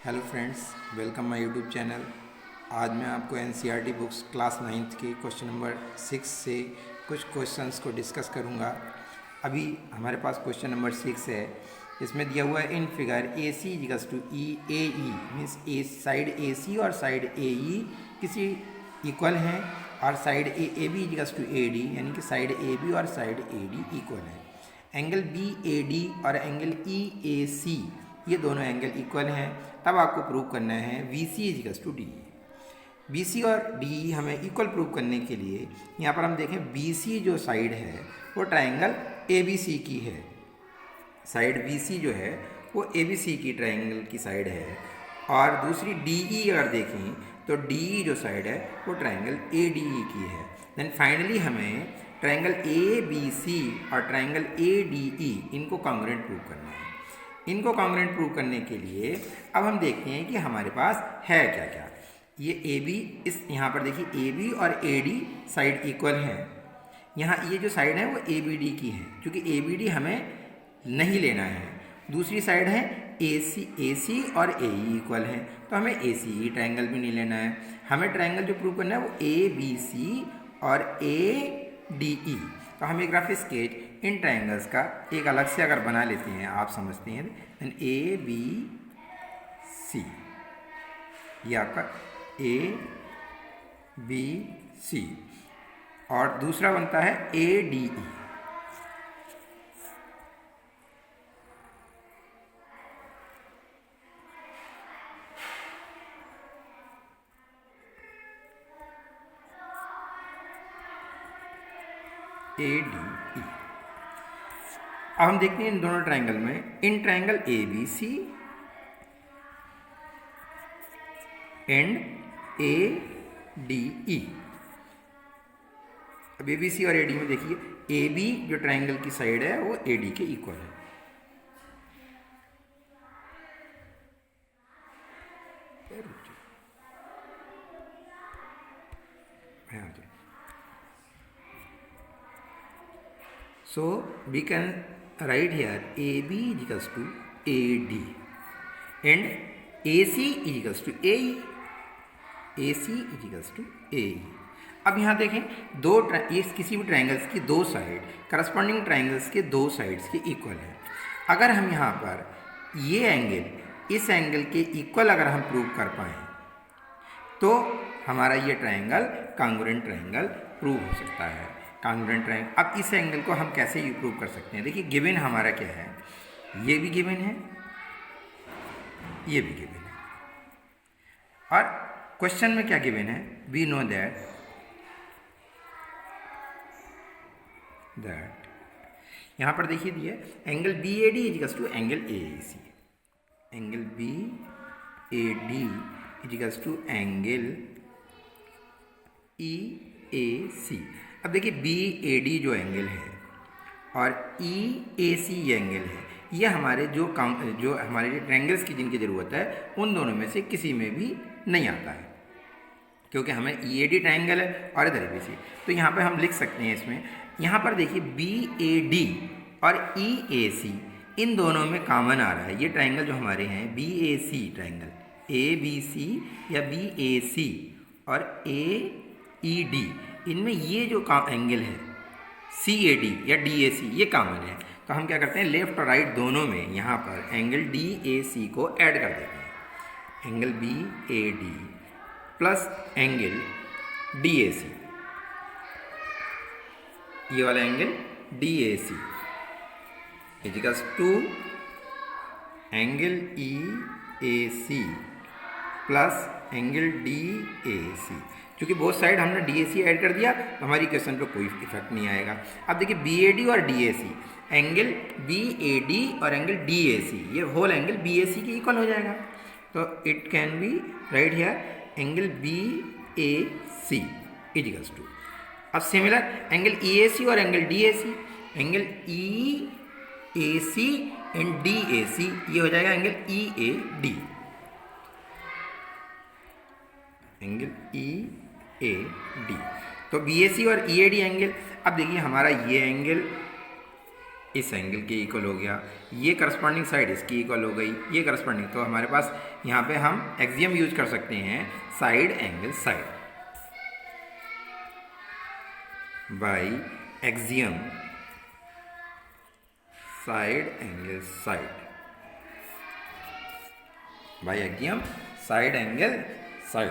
Hello friends, welcome my YouTube channel. आज मैं आपको एनसीईआरटी बुक्स क्लास 9th के क्वेश्चन नंबर 6 से कुछ क्वेश्चंस को डिस्कस करूंगा। अभी हमारे पास क्वेश्चन नंबर 6 है। इसमें दिया हुआ है in figure A C equals to E A E means A side A C और साइड ए ई किसी इक्वल हैं और side A B equals to A D यानी कि साइड ए बी और साइड ए डी इक्वल है। Angle B A D और angle E A C ये दोनों एंगल इक्वल हैं। तब आपको प्रूव करना है V C equals to D. B C और डी हमें इक्वल प्रूव करने के लिए यहाँ पर हम देखें बी सी जो साइड है वो ट्राइंगल ए बी सी की है। साइड बी सी जो है वो ए बी सी की ट्राइंगल की साइड है। और दूसरी डी ई अगर देखें तो डी ई जो साइड है वो ट्राइंगल ए डी ई की है। देन फाइनली हमें ट्राइंगल ए बी सी और ट्राइंगल ए डी ई इनको कॉन्ग्रुएंट प्रूव करना है। इनको कॉन्ग्रुएंट प्रूव करने के लिए अब हम देखते हैं कि हमारे पास है क्या क्या। ये ए बी इस यहाँ पर देखिए ए बी और ए डी साइड इक्वल हैं। यहाँ ये जो साइड है वो ए बी डी की है क्योंकि ए बी डी हमें नहीं लेना है। दूसरी साइड है ए सी और ए ई इक्वल है तो हमें ए सी ई ट्राइंगल भी नहीं लेना है। हमें ट्राइंगल जो प्रूव करना है वो ए बी सी और ए डी ई। तो हम एक रफ स्केच इन ट्राइंगल्स का एक अलग से अगर बना लेते हैं, आप समझते हैं, देन ए बी सी ये आपका ए बी सी और दूसरा बनता है ए D E. A D E. अब हम देखते हैं इन दोनों ट्राइंगल में इन triangle A B C and A D E. अब ए बी सी और ए डी में देखिए ए बी जो ट्राइंगल की साइड है वो ए डी के इक्वल है। So we can write here AB is equals to AD and AC is equals to AE. AC is equals to AE. अब यहाँ देखें दो ये किसी भी ट्राइंगल्स की दो साइड करस्पॉन्डिंग ट्राइंगल्स के दो साइड्स के इक्वल है। अगर हम यहाँ पर ये एंगल इस एंगल के इक्वल अगर हम प्रूव कर पाएँ तो हमारा ये ट्राइंगल कॉन्ग्रुएंट ट्राइंगल प्रूव हो सकता है। Congruent triangle. अब इस एंगल को हम कैसे प्रूव कर सकते हैं? देखिए गिवन हमारा क्या है, ये भी गिवन है, ये भी गिवन है और क्वेश्चन में क्या गिवन है, वी नो दैट यहाँ पर देखिए दिया angle B A D equals to angle A C. Angle B A D equals to angle E A C. अब देखिए बी ए डी जो एंगल है और ई ए सी ये एंगल है, ये हमारे जो हमारे ट्रायंगल्स की जिनकी ज़रूरत है उन दोनों में से किसी में भी नहीं आता है क्योंकि हमें ई ए डी ट्रायंगल है और इधर बी सी। तो यहाँ पे हम लिख सकते हैं इसमें, यहाँ पर देखिए बी ए डी और ई ए सी इन दोनों में कॉमन आ रहा है। ये ट्रायंगल जो हमारे हैं B A C triangle, A B C या बी ए सी और ए ई डी, इनमें ये जो एंगल है सी ए डी या डी ए सी ये कॉमन है। तो हम क्या करते हैं लेफ्ट और राइट दोनों में यहाँ पर एंगल डी ए सी को ऐड कर देते हैं। Angle B A D plus angle D A C, ये वाला angle D A C equals to angle E A C plus angle D A C. क्योंकि बोथ साइड हमने डी ए सी ऐड कर दिया तो हमारी क्वेश्चन पे कोई इफेक्ट नहीं आएगा। अब देखिए बी ए डी और D A C, angle B A D और एंगल डी ए सी ये whole angle B A C के इक्वल हो जाएगा। तो it can be right here angle B A C equals to. अब similar angle E A C और angle D A C, angle E A C and D A C ये हो जाएगा angle E A D, angle E A D. तो B A C और ई A D angle. अब देखिए हमारा ये एंगल इस एंगल के इक्वल हो गया, ये करस्पॉन्डिंग साइड इसकी इक्वल हो गई, ये करस्पॉन्डिंग। तो हमारे पास यहाँ पे हम एक्सियम यूज कर सकते हैं, side angle side, by axiom side angle side, by axiom side angle side.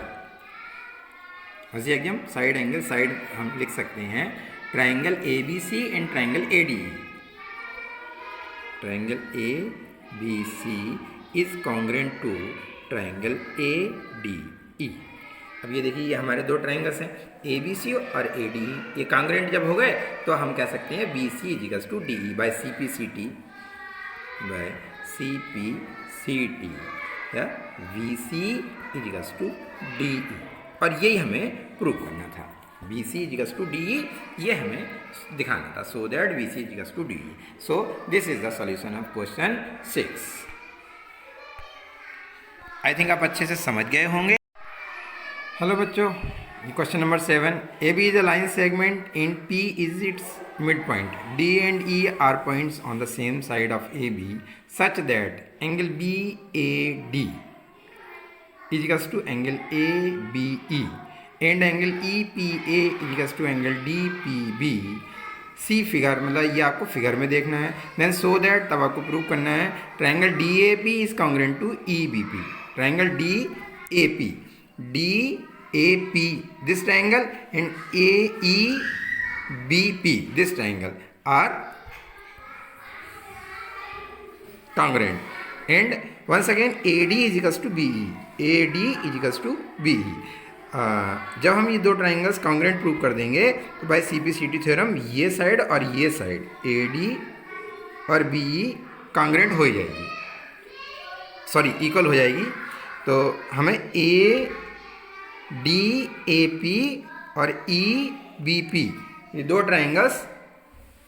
उसी एक्सियम साइड एंगल साइड हम लिख सकते हैं triangle ABC and triangle ADE। Triangle ABC is congruent to triangle ADE। अब ये देखिए, ये हमारे दो ट्रायंगल्स हैं ABC और ADE, ये कॉन्ग्रुएंट जब हो गए तो हम कह सकते हैं BC equals to DE by CPCT या VC इजिकल्स टू DE। और यही हमें प्रूव करना था, BC इजिकल्स टू DE, ये हमें दिखाना था, so that BC equals to DE। So this is the solution of question 6। I think आप अच्छे से समझ गए होंगे। हेलो बच्चों, question number 7, AB is a line segment and P is its midpoint. D and E are points on the same side of AB such that angle BAD is equals to angle ABE and angle EPA is equals to angle DPB. See figure, मतलब ये आपको figure में देखना है। Then so that, तब आपको prove करना है triangle DAP is congruent to EBP। Triangle DAP this triangle and AEBP this triangle are congruent and once again AD is equals to BE, AD is equals to BE। जब हम ये दो triangles congruent prove कर देंगे तो bye CPCT theorem ये side और ये साइड AD और BE कॉन्ग्रुएंट हो जाएगी, सॉरी इक्वल हो जाएगी। तो हमें DAP और EBP ये दो ट्राइंगल्स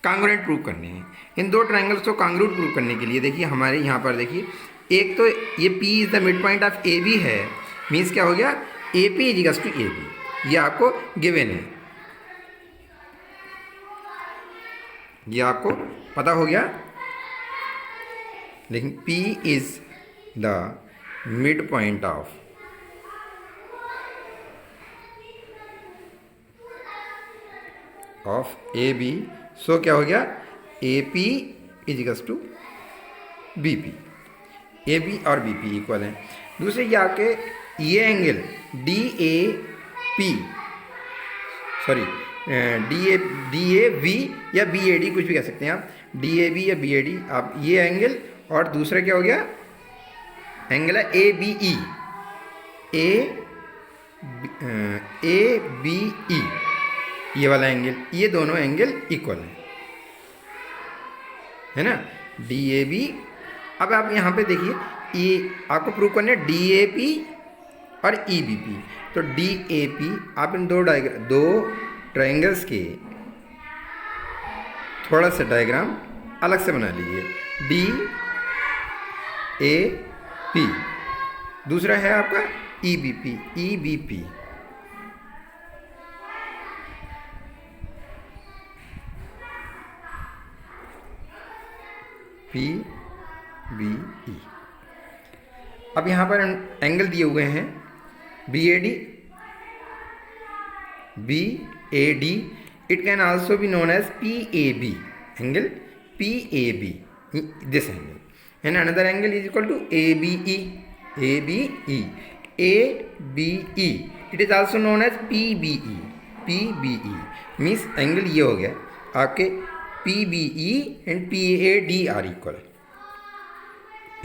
कॉन्ग्रुएंट प्रूव करने हैं। इन दो ट्राइंगल्स को कॉन्ग्रुएंट प्रूव करने के लिए देखिए हमारे यहाँ पर देखिए, एक तो ये P is the mid point of AB है, मीन्स क्या हो गया AP is equals to AB, ये आपको गिवन है, ये आपको पता हो गया। लेकिन P is the mid point of AB, so क्या हो गया AP is equals to BP, AB और BP इक्वल हैं। दूसरे ये आपके ये एंगल DAP, सॉरी DAV या BAD कुछ भी कह सकते हैं आप, DAB या BAD आप ये एंगल, और दूसरा क्या हो गया एंगल है ABE, ABE ये वाला एंगल, ये दोनों एंगल इक्वल है ना, DAB। अब आप यहाँ पे देखिए, ये आपको प्रूव करना है DAP और EBP। तो DAP आप इन दो ट्राइंगल्स के थोड़ा सा डायग्राम अलग से बना लीजिए, DAP, दूसरा है आपका EBP, PBE। अब यहाँ पर एंगल दिए हुए हैं BAD, it can also be known as PAB, angle PAB, this angle, and another angle is equal to ABE, it is also known as PBE, means angle ये हो गया आपके PBE and PAD are equal,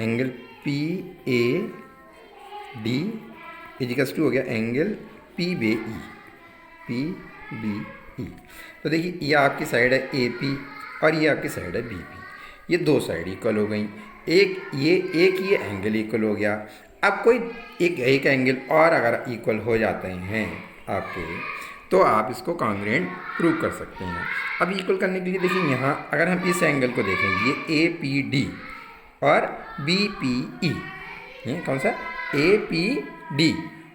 angle PAD equals to हो गया angle PBE। तो देखिए ये आपकी साइड है AP और ये आपकी साइड है BP, ये दो साइड इक्वल हो गई, एक ये एंगल इक्वल हो गया। अब कोई एक एंगल और अगर इक्वल हो जाते हैं आपके, तो आप इसको कॉन्ग्रुएंट प्रूव कर सकते हैं। अब इक्वल करने के लिए देखिए यहाँ अगर हम इस एंगल को देखें, ये APD और BPE, कौन सा APD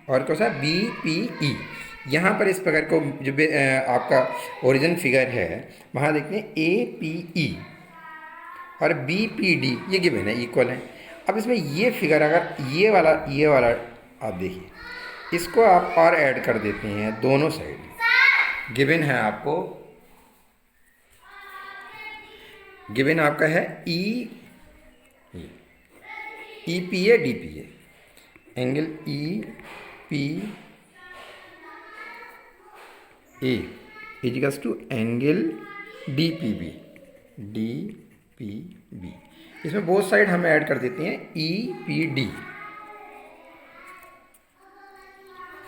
और कौन सा BPE, यहाँ पर इस प्रकार को जो आपका ओरिजिन फिगर है वहाँ देखते हैं APE, और बी पी डी ये गिवन है, इक्वल है। अब इसमें ये फिगर अगर ये वाला आप देखिए, इसको आप और ऐड कर देते हैं दोनों साइड। गिवन है आपको, गिवन आपका है E P A D P A, angle E P A equals to angle D P B, D P B. इसमें बोथ साइड हम ऐड कर देते हैं E P D,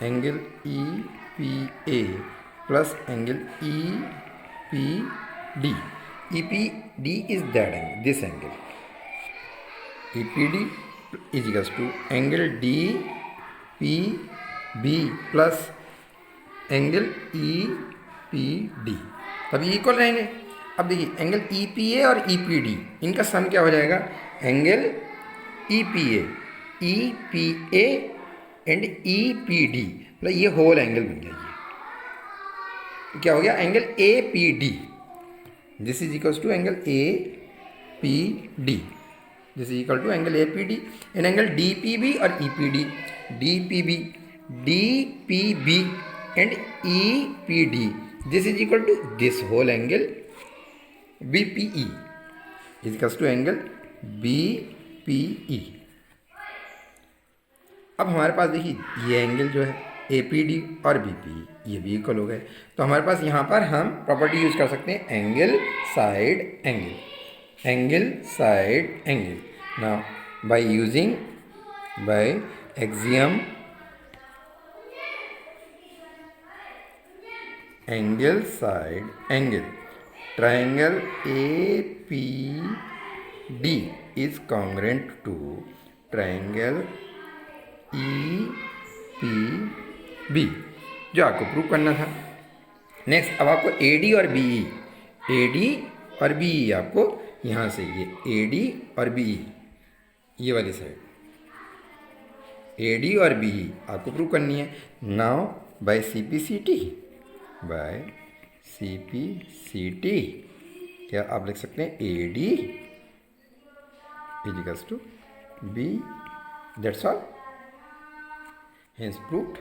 angle E P A plus angle E P D. E P D is that angle, this angle, E P D is equals to angle D P B plus angle E P D. तभी equal रहेंगे। अब देखिए angle E P ए और E P D, इनका सम क्या हो जाएगा, angle E P A and E P D, मतलब ये होल एंगल बन गया। ये क्या हो गया, angle A P D. This is equals to angle A P D, this is equal to angle A P D and angle D P B और E P D, D P B and E P D, this is equal to this whole angle B P E is equals to angle B P E. अब हमारे पास देखिए ये angle जो है A P D और B P ई, ये भी इक्वल हो गए। तो हमारे पास यहाँ पर हम प्रॉपर्टी यूज कर सकते हैं angle side angle, angle side angle. Now by using by axiom angle side angle, triangle APD is congruent to triangle EPB, जो आपको प्रूव करना था। नेक्स्ट अब आपको AD और BE, AD और BE आपको यहाँ से ये AD और BE ये वाली साइड AD और BE आपको प्रूव करनी है। Now by CPCT, by CPCT क्या आप लिख सकते हैं AD is equals to B, that's all, hence proved.